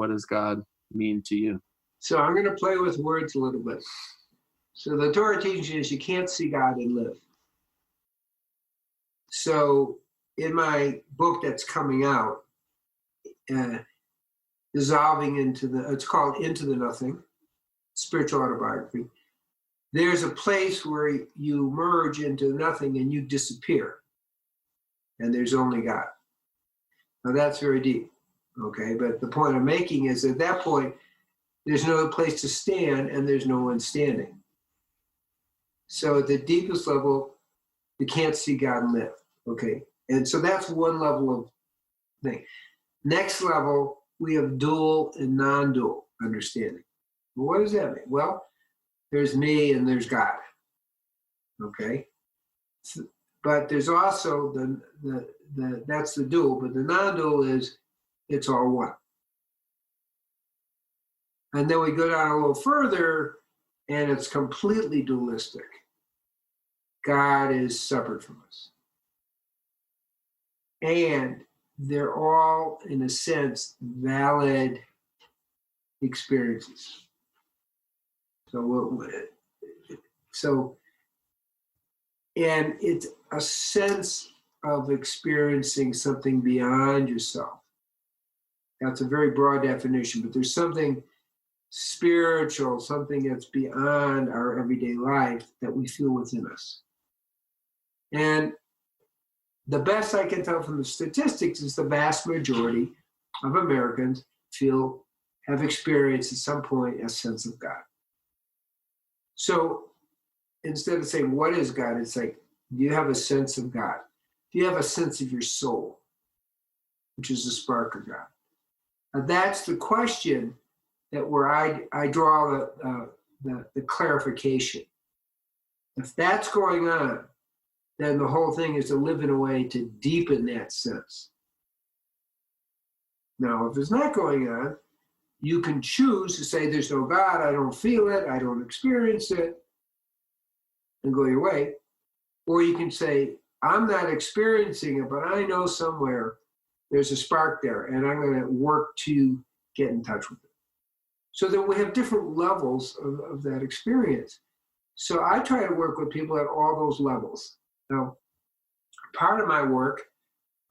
what does God mean to you? So I'm going to play with words a little bit. So the Torah teaching is you can't see God and live. So in my book that's coming out, dissolving into it's called Into the Nothing, spiritual autobiography. There's a place where you merge into nothing and you disappear. And there's only God. Now that's very deep, okay? But the point I'm making is at that point, there's no place to stand and there's no one standing. So at the deepest level, you can't see God and live, okay? And so that's one level of thing. Next level, we have dual and non-dual understanding. Well, what does that mean? Well, there's me and there's God, okay? But there's also that's the dual, but the non-dual is it's all one. And then we go down a little further and it's completely dualistic. God is separate from us. And they're all, in a sense, valid experiences. And it's a sense of experiencing something beyond yourself. That's a very broad definition, but there's something spiritual, something that's beyond our everyday life that we feel within us. And the best I can tell from the statistics is the vast majority of Americans have experienced at some point a sense of God. So instead of saying, what is God? It's like, do you have a sense of God? Do you have a sense of your soul, which is the spark of God? Now that's the question that where I draw the clarification. If that's going on, then the whole thing is to live in a way to deepen that sense. Now, if it's not going on, you can choose to say, there's no God, I don't feel it, I don't experience it, and go your way. Or you can say, I'm not experiencing it, but I know somewhere there's a spark there, and I'm going to work to get in touch with it. So that we have different levels of that experience. So I try to work with people at all those levels. Now, part of my work,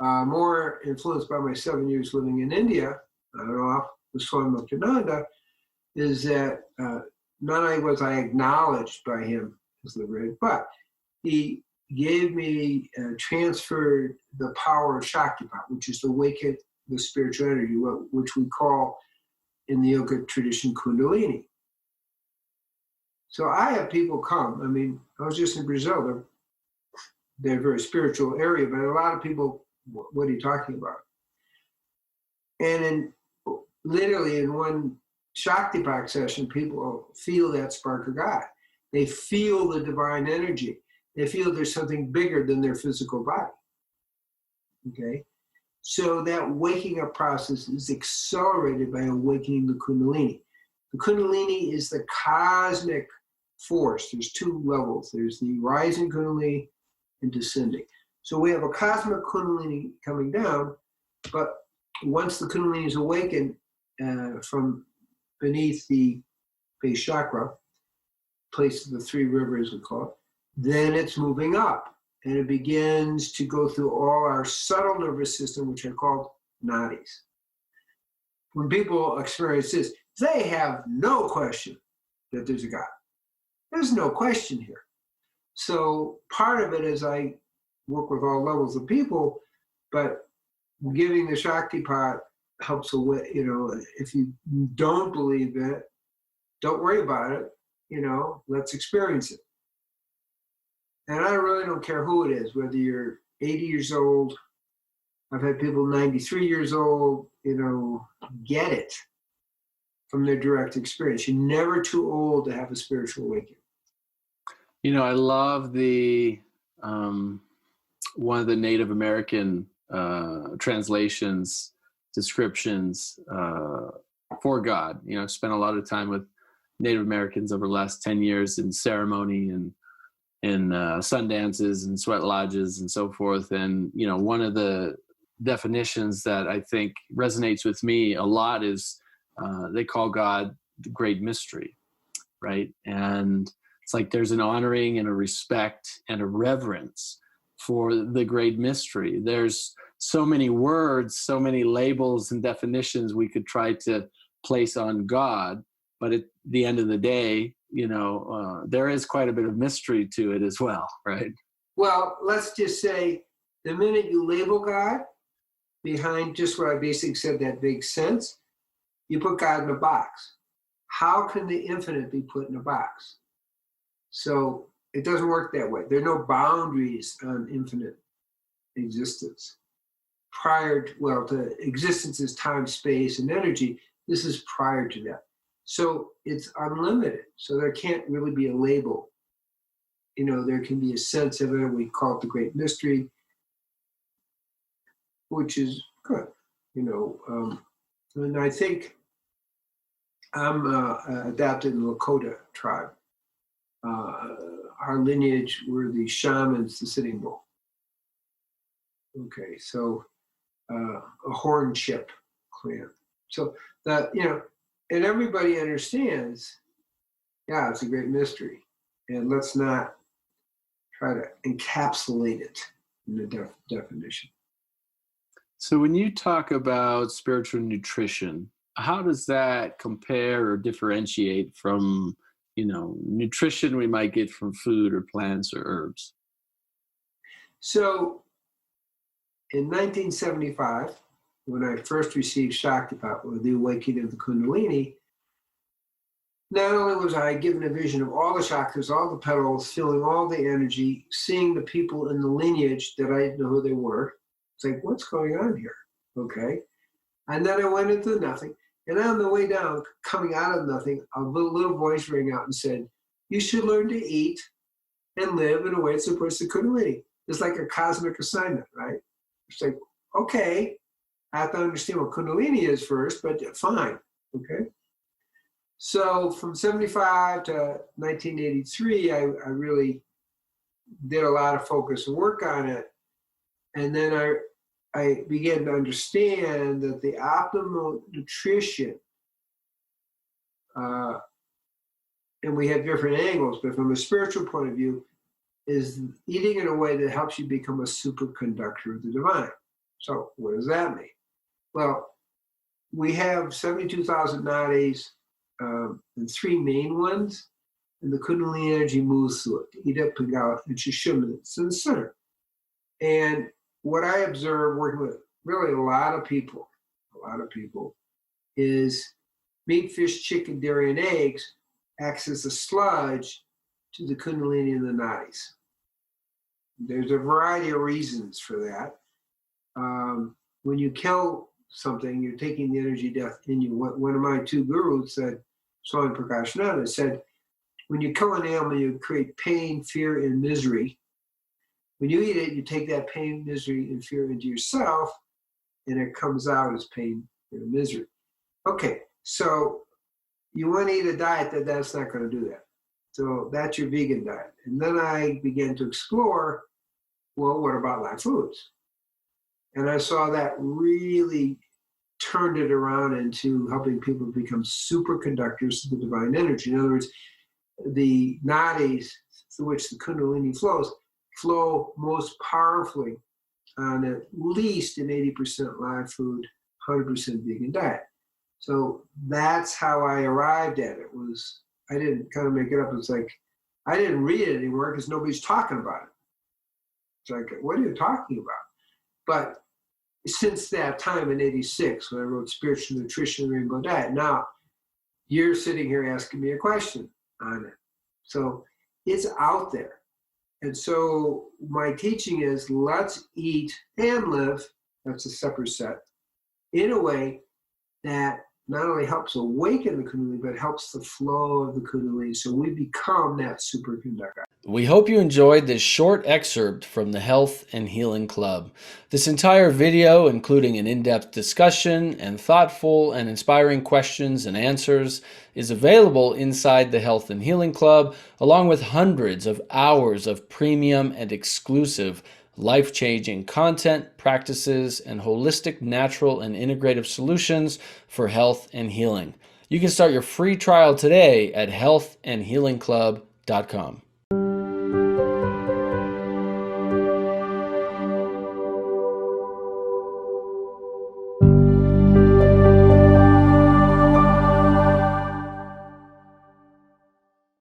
more influenced by my 7 years living in India, off the Swami Muktananda, is that not only was I acknowledged by him as liberated, but he gave me, transferred the power of Shaktipat, which is to awaken the spiritual energy, which we call in the yoga tradition Kundalini. So I have people come. I mean, I was just in Brazil. They're a very spiritual area, but a lot of people, what are you talking about? And literally in one Shaktipat session, people feel that spark of God. They feel the divine energy. They feel there's something bigger than their physical body. Okay? So that waking up process is accelerated by awakening the Kundalini. The Kundalini is the cosmic force. There's two levels. There's the rising Kundalini and descending. So we have a cosmic Kundalini coming down, but once the Kundalini is awakened from beneath the base chakra, place of the three rivers we call it, then it's moving up and it begins to go through all our subtle nervous system, which are called nadis. When people experience this, they have no question that there's a God. There's no question here. So part of it is I work with all levels of people, but giving the Shaktipat helps away, if you don't believe it, don't worry about it, let's experience it. And I really don't care who it is, whether you're 80 years old, I've had people 93 years old, get it from their direct experience. You're never too old to have a spiritual awakening. I love the one of the Native American translations, descriptions for God. I've spent a lot of time with Native Americans over the last 10 years in ceremony and in sun dances and sweat lodges and so forth. And, one of the definitions that I think resonates with me a lot is they call God the great mystery, right? And it's like there's an honoring and a respect and a reverence for the great mystery. There's so many words, so many labels and definitions we could try to place on God, but at the end of the day, there is quite a bit of mystery to it as well, right? Well, let's just say the minute you label God behind just what I basically said, that big sense, you put God in a box. How can the infinite be put in a box? So it doesn't work that way. There are no boundaries on infinite existence. To existence is time, space, and energy. This is prior to that. So it's unlimited. So there can't really be a label. There can be a sense of it. We call it the great mystery, which is good. And I think I'm adapted in the Lakota tribe. Our lineage were the shamans, the Sitting Bull. Okay, so a horn chip clan. So that, and everybody understands, yeah, it's a great mystery. And let's not try to encapsulate it in the definition. So when you talk about spiritual nutrition, how does that compare or differentiate from, nutrition we might get from food or plants or herbs? So in 1975, when I first received Shaktipat, or the Awakening of the Kundalini, not only was I given a vision of all the chakras, all the petals, feeling all the energy, seeing the people in the lineage that I didn't know who they were. It's like, what's going on here? Okay. And then I went into nothing. And on the way down, coming out of nothing, a little voice rang out and said, you should learn to eat and live in a way that supports the Kundalini. It's like a cosmic assignment, right? It's like, okay, I have to understand what Kundalini is first, but fine, okay? So from 75 to 1983, I really did a lot of focus and work on it. And then I began to understand that the optimal nutrition, and we have different angles, but from a spiritual point of view, is eating in a way that helps you become a superconductor of the divine. So what does that mean? Well, we have 72,000 nadis and three main ones, and the Kundalini energy moves through it. Ida, Pingala, and Sushumna. It's in the center. And what I observe working with really a lot of people, is meat, fish, chicken, dairy, and eggs acts as a sludge to the Kundalini and the nadis. There's a variety of reasons for that. When you kill something, you're taking the energy death in you. One of my two gurus said, Swami Prakashananda said, when you kill an animal, you create pain, fear, and misery. When you eat it, you take that pain, misery, and fear into yourself, and it comes out as pain, fear, and misery. Okay, so you want to eat a diet that's not going to do that. So that's your vegan diet. And then I began to explore, well, what about live foods? And I saw that really turned it around into helping people become superconductors of the divine energy. In other words, the nadis through which the Kundalini flow most powerfully on at least an 80% live food, 100% vegan diet. So that's how I arrived at it. I didn't kind of make it up. It's like, I didn't read it anymore because nobody's talking about it. It's like, what are you talking about? But since that time in 86, when I wrote Spiritual Nutrition and Rainbow Diet, now you're sitting here asking me a question on it. So it's out there. And so my teaching is let's eat and live, that's a separate set, in a way that not only helps awaken the Kundalini, but helps the flow of the Kundalini. So we become that superconductor. We hope you enjoyed this short excerpt from the Health and Healing Club. This entire video, including an in-depth discussion and thoughtful and inspiring questions and answers, is available inside the Health and Healing Club, along with hundreds of hours of premium and exclusive life-changing content, practices, and holistic, natural, and integrative solutions for health and healing. You can start your free trial today at healthandhealingclub.com.